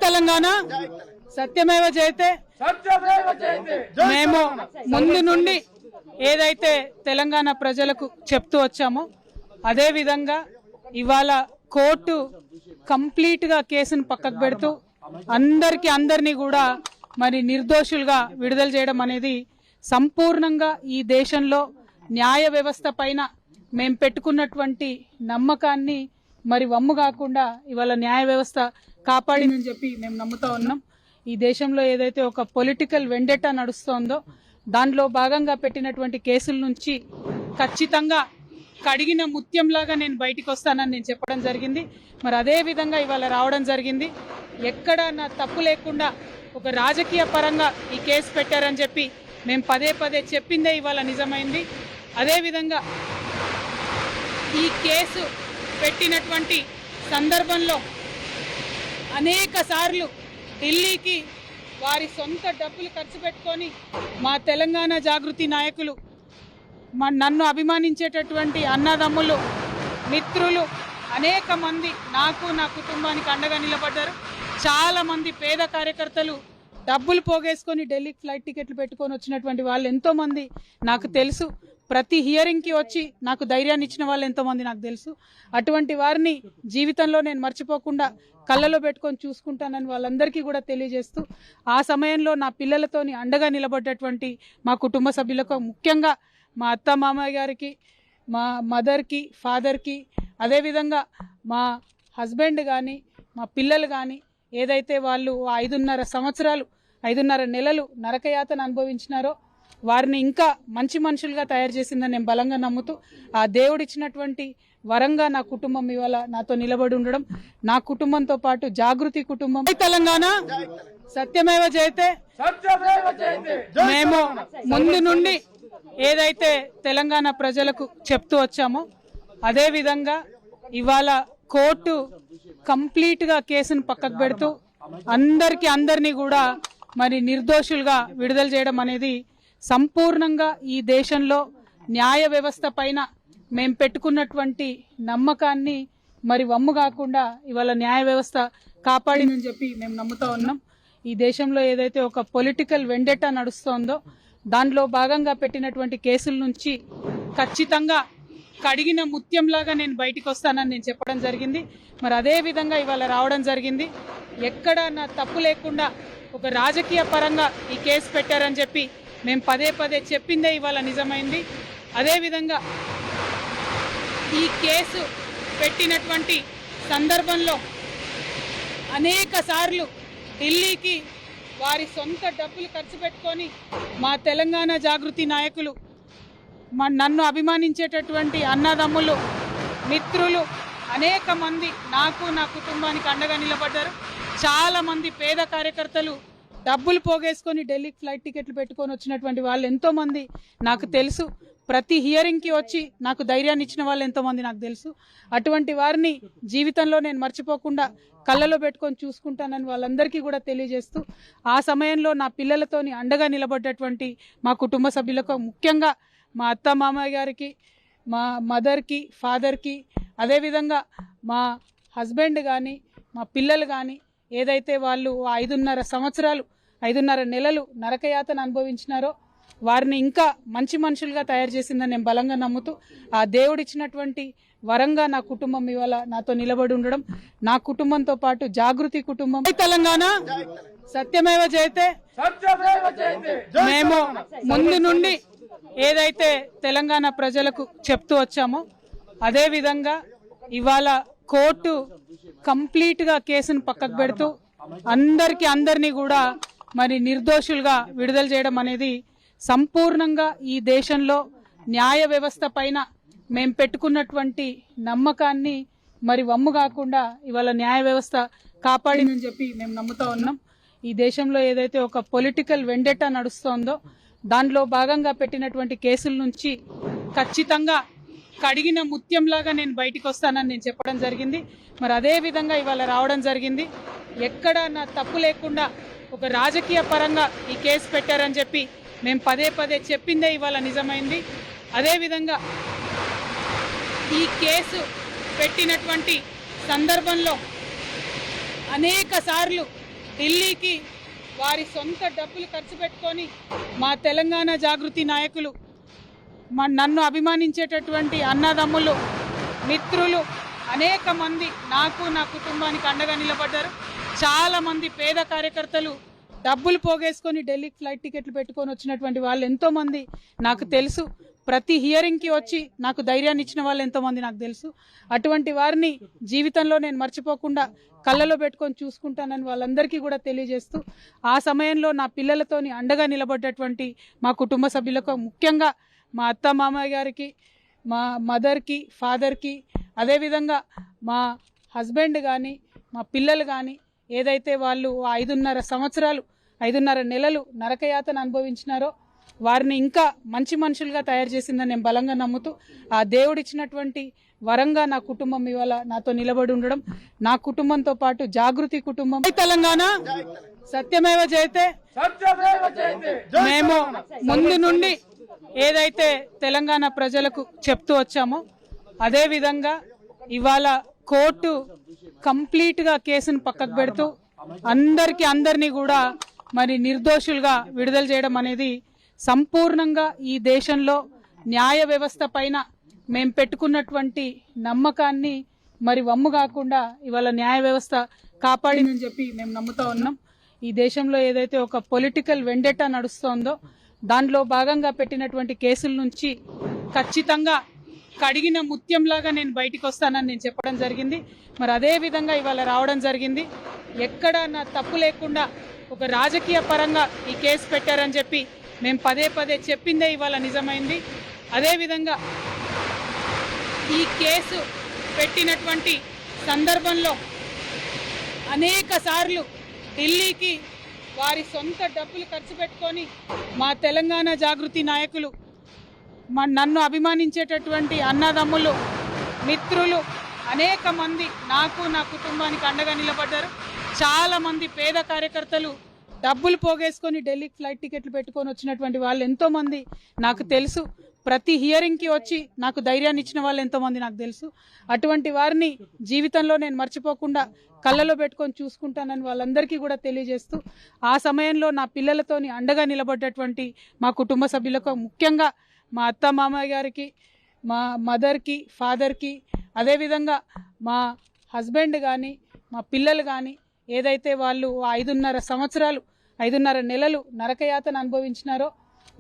తెలంగాణ సత్యమేవ జయతే మేము ముందు నుండి ఏదైతే తెలంగాణ ప్రజలకు చెప్తూ వచ్చామో అదే విధంగా ఇవాళ కోర్టు కంప్లీట్ గా కేసును పక్కకు పెడుతూ అందరినీ కూడా మరి నిర్దోషులుగా విడుదల చేయడం అనేది సంపూర్ణంగా ఈ దేశంలో న్యాయ వ్యవస్థ పైన మేము పెట్టుకున్నటువంటి నమ్మకాన్ని మరి వమ్ము కాకుండా ఇవాళ న్యాయ వ్యవస్థ కాపాడిందని చెప్పి మేము నమ్ముతా ఉన్నాం. ఈ దేశంలో ఏదైతే ఒక పొలిటికల్ వెండెటా నడుస్తోందో దానిలో భాగంగా పెట్టినటువంటి కేసుల నుంచి ఖచ్చితంగా కడిగిన ముత్యంలాగా నేను బయటికి వస్తానని నేను చెప్పడం జరిగింది. మరి అదే విధంగా ఇవాళ రావడం జరిగింది. ఎక్కడ నా తప్పు లేకుండా ఒక రాజకీయ పరంగా ఈ కేసు పెట్టారని చెప్పి మేము పదే చెప్పిందే ఇవాళ నిజమైంది. అదేవిధంగా ఈ కేసు పెట్టినటువంటి సందర్భంలో అనేక సార్లు ఢిల్లీకి వారి సొంత డబ్బులు ఖర్చు పెట్టుకొని మా తెలంగాణ జాగృతి నాయకులు నన్ను అభిమానించేటటువంటి అన్నదమ్ములు మిత్రులు అనేక మంది నాకు నా కుటుంబానికి అండగా నిలబడ్డారు. చాలా మంది పేద కార్యకర్తలు డబ్బులు పోగేసుకొని ఢిల్లీకి ఫ్లైట్ టికెట్లు పెట్టుకొని వచ్చినటువంటి వాళ్ళు ఎంతో మంది నాకు తెలుసు. ప్రతి హియరింగ్కి వచ్చి నాకు ధైర్యాన్ని ఇచ్చిన వాళ్ళు ఎంతో మంది నాకు తెలుసు. అటువంటి వారిని జీవితంలో నేను మర్చిపోకుండా కళ్ళలో పెట్టుకొని చూసుకుంటానని వాళ్ళందరికీ కూడా తెలియజేస్తూ ఆ సమయంలో నా పిల్లలతోని అండగా నిలబడ్డటువంటి మా కుటుంబ సభ్యులకు, ముఖ్యంగా మా అత్త మామయ్య గారికి, మా మదర్కి, ఫాదర్కి, అదేవిధంగా మా హస్బెండ్ కానీ మా పిల్లలు కానీ ఏదైతే వాళ్ళు 5.5 నెలలు నరకయాతన అనుభవించినారో వారిని ఇంకా మంచి మనుషులుగా తయారు చేసిందని నేను బలంగా నమ్ముతూ ఆ దేవుడిచ్చినటువంటి వరంగా నా కుటుంబం ఇవాళ నాతో నిలబడి ఉండడం, నా కుటుంబంతో పాటు జాగృతి కుటుంబం తెలంగాణ సత్యమేవ జయతే మేము ముందు నుండి ఏదైతే తెలంగాణ ప్రజలకు చెప్తూ వచ్చామో అదే విధంగా ఇవాళ కోర్టు కంప్లీట్ గా కేసును పక్కకు పెడుతూ అందరినీ కూడా మరి నిర్దోషులుగా విడుదల చేయడం అనేది సంపూర్ణంగా ఈ దేశంలో న్యాయ వ్యవస్థ పైన మేము పెట్టుకున్నటువంటి నమ్మకాన్ని మరి వమ్ము కాకుండా ఇవాళ న్యాయ వ్యవస్థ కాపాడిందని చెప్పి మేము నమ్ముతా ఉన్నాం. ఈ దేశంలో ఏదైతే ఒక పొలిటికల్ వెండెటా నడుస్తోందో దానిలో భాగంగా పెట్టినటువంటి కేసుల నుంచి ఖచ్చితంగా కడిగిన ముత్యంలాగా నేను బయటికి వస్తానని నేను చెప్పడం జరిగింది. మరి అదే విధంగా ఇవాళ రావడం జరిగింది. ఎక్కడ నా తప్పు లేకుండా ఒక రాజకీయ పరంగా ఈ కేసు పెట్టారని చెప్పి మేము పదే చెప్పిందే ఇవాళ నిజమైంది. అదేవిధంగా ఈ కేసు పెట్టినటువంటి సందర్భంలో అనేక సార్లు ఢిల్లీకి వారి సొంత డబ్బులు ఖర్చు పెట్టుకొని మా తెలంగాణ జాగృతి నాయకులు నన్ను అభిమానించేటటువంటి అన్నదమ్ములు మిత్రులు అనేక మంది నాకు నా కుటుంబానికి అండగా నిలబడ్డారు. చాలా మంది పేద కార్యకర్తలు డబ్బులు పోగేసుకొని ఢిల్లీకి ఫ్లైట్ టికెట్లు పెట్టుకొని వచ్చినటువంటి వాళ్ళు ఎంతో మంది నాకు తెలుసు. ప్రతి హియరింగ్కి వచ్చి నాకు ధైర్యాన్ని ఇచ్చిన వాళ్ళు ఎంతో మంది నాకు తెలుసు. అటువంటి వారిని జీవితంలో నేను మర్చిపోకుండా కళ్ళలో పెట్టుకొని చూసుకుంటానని వాళ్ళందరికీ కూడా తెలియజేస్తూ ఆ సమయంలో నా పిల్లలతోని అండగా నిలబడ్డటువంటి మా కుటుంబ సభ్యులకు, ముఖ్యంగా మా అత్త మామయ్య గారికి, మా మదర్కి, ఫాదర్కి, అదేవిధంగా మా హస్బెండ్ కానీ మా పిల్లలు కానీ ఏదైతే వాళ్ళు 5.5 నెలలు నరకయాతన అనుభవించినారో వారిని ఇంకా మంచి మనుషులుగా తయారు చేసిందని నేను బలంగా నమ్ముతూ ఆ దేవుడిచ్చినటువంటి వరంగా నా కుటుంబం ఇవాళ నాతో నిలబడి ఉండడం, నా కుటుంబంతో పాటు జాగృతి కుటుంబం తెలంగాణ సత్యమేవ జయతే మేము ముందు నుండి ఏదైతే తెలంగాణ ప్రజలకు చెప్తూ వచ్చామో అదే విధంగా ఇవాళ కోర్టు కంప్లీట్ గా కేసును పక్కకు పెడుతూ అందరినీ కూడా మరి నిర్దోషులుగా విడుదల చేయడం అనేది సంపూర్ణంగా ఈ దేశంలో న్యాయ వ్యవస్థ పైన మేము పెట్టుకున్నటువంటి నమ్మకాన్ని మరి వమ్ము కాకుండా ఇవాళ న్యాయ వ్యవస్థ కాపాడిందని చెప్పి మేము నమ్ముతా ఉన్నాం. ఈ దేశంలో ఏదైతే ఒక పొలిటికల్ వెండెటా నడుస్తోందో దానిలో భాగంగా పెట్టినటువంటి కేసుల నుంచి ఖచ్చితంగా కడిగిన ముత్యంలాగా నేను బయటికి వస్తానని నేను చెప్పడం జరిగింది. మరి అదే విధంగా ఇవాళ రావడం జరిగింది. ఎక్కడ నా తప్పు లేకుండా ఒక రాజకీయ పరంగా ఈ కేసు పెట్టారని చెప్పి మేము పదే చెప్పిందే ఇవాళ నిజమైంది. అదేవిధంగా ఈ కేసు పెట్టినటువంటి సందర్భంలో అనేక సార్లు ఢిల్లీకి వారి సొంత డబ్బులు ఖర్చు పెట్టుకొని మా తెలంగాణ జాగృతి నాయకులు, నన్ను అభిమానించేటటువంటి అన్నదమ్ములు, మిత్రులు అనేక మంది నాకు నా కుటుంబానికి అండగా నిలబడ్డారు. చాలా మంది పేద కార్యకర్తలు డబ్బులు పోగేసుకొని ఢిల్లీకి ఫ్లైట్ టికెట్లు పెట్టుకొని వచ్చినటువంటి వాళ్ళు ఎంతో మంది నాకు తెలుసు. ప్రతి హియరింగ్కి వచ్చి నాకు ధైర్యాన్ని ఇచ్చిన వాళ్ళు ఎంతో మంది నాకు తెలుసు. అటువంటి వారిని జీవితంలో నేను మర్చిపోకుండా కళ్ళలో పెట్టుకొని చూసుకుంటానని వాళ్ళందరికీ కూడా తెలియజేస్తూ, ఆ సమయంలో నా పిల్లలతోని అండగా నిలబడ్డటువంటి మా కుటుంబ సభ్యులకు, ముఖ్యంగా మా అత్త మామయ్య గారికి, మా మదర్కి, ఫాదర్కి, అదేవిధంగా మా హస్బెండ్ కానీ మా పిల్లలు కానీ ఏదైతే వాళ్ళు 5.5 నెలలు నరకయాతన అనుభవించినారో వారిని ఇంకా మంచి మనుషులుగా తయారు చేసిందని నేను బలంగా నమ్ముతూ, ఆ దేవుడిచ్చినటువంటి వరంగా నా కుటుంబం ఇవాళ నాతో నిలబడి ఉండడం, నా కుటుంబంతో పాటు జాగృతి కుటుంబం, తెలంగాణ సత్యమేవ జయతే. మేము ముందు నుండి ఏదైతే తెలంగాణ ప్రజలకు చెప్తూ వచ్చామో అదే విధంగా ఇవాళ కోర్టు కంప్లీట్గా కేసును పక్కకు పెడుతూ అందరినీ కూడా మరి నిర్దోషులుగా విడుదల చేయడం అనేది సంపూర్ణంగా ఈ దేశంలో న్యాయ వ్యవస్థ పైన మేము పెట్టుకున్నటువంటి నమ్మకాన్ని మరి వమ్ము కాకుండా ఇవాళ న్యాయ వ్యవస్థ కాపాడిందని చెప్పి మేము నమ్ముతా ఉన్నాం. ఈ దేశంలో ఏదైతే ఒక పొలిటికల్ వెండెటా నడుస్తోందో దాంట్లో భాగంగా పెట్టినటువంటి కేసుల నుంచి ఖచ్చితంగా కడిగిన ముత్యంలాగా నేను బయటికి వస్తానని నేను చెప్పడం జరిగింది. మరి అదే విధంగా ఇవాళ రావడం జరిగింది. ఎక్కడ నా తప్పు లేకుండా ఒక రాజకీయ పరంగా ఈ కేసు పెట్టారని చెప్పి మేము పదే చెప్పిందే ఇవాళ నిజమైంది. అదేవిధంగా ఈ కేసు పెట్టినటువంటి సందర్భంలో అనేక సార్లు ఢిల్లీకి వారి సొంత డబ్బులు ఖర్చు పెట్టుకొని మా తెలంగాణ జాగృతి నాయకులు, నన్ను అభిమానించేటటువంటి అన్నదమ్ములు, మిత్రులు అనేక మంది నాకు నా కుటుంబానికి అండగా నిలబడ్డారు. చాలా మంది పేద కార్యకర్తలు డబ్బులు పోగేసుకొని ఢిల్లీకి ఫ్లైట్ టికెట్లు పెట్టుకొని వచ్చినటువంటి వాళ్ళు ఎంతో మంది నాకు తెలుసు. ప్రతి హియరింగ్కి వచ్చి నాకు ధైర్యాన్ని ఇచ్చిన వాళ్ళు ఎంతో మంది నాకు తెలుసు. అటువంటి వారిని జీవితంలో నేను మర్చిపోకుండా కళ్ళలో పెట్టుకొని చూసుకుంటానని వాళ్ళందరికీ కూడా తెలియజేస్తూ, ఆ సమయంలో నా పిల్లలతోని అండగా నిలబడ్డటువంటి మా కుటుంబ సభ్యులకు, ముఖ్యంగా మా అత్త మామయ్య గారికి, మా మదర్కి, ఫాదర్కి, అదేవిధంగా మా హస్బెండ్ కానీ మా పిల్లలు కానీ ఏదైతే వాళ్ళు 5.5 నెలలు నరకయాతన అనుభవించినారో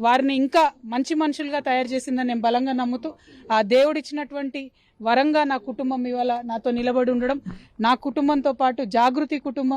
వారిని ఇంకా మంచి మనుషులుగా తయారు చేసిందని నేను బలంగా నమ్ముతూ, ఆ దేవుడిచ్చినటువంటి వరంగా నా కుటుంబం ఇవాళ నాతో నిలబడి ఉండడం, నా కుటుంబంతో పాటు జాగృతి కుటుంబం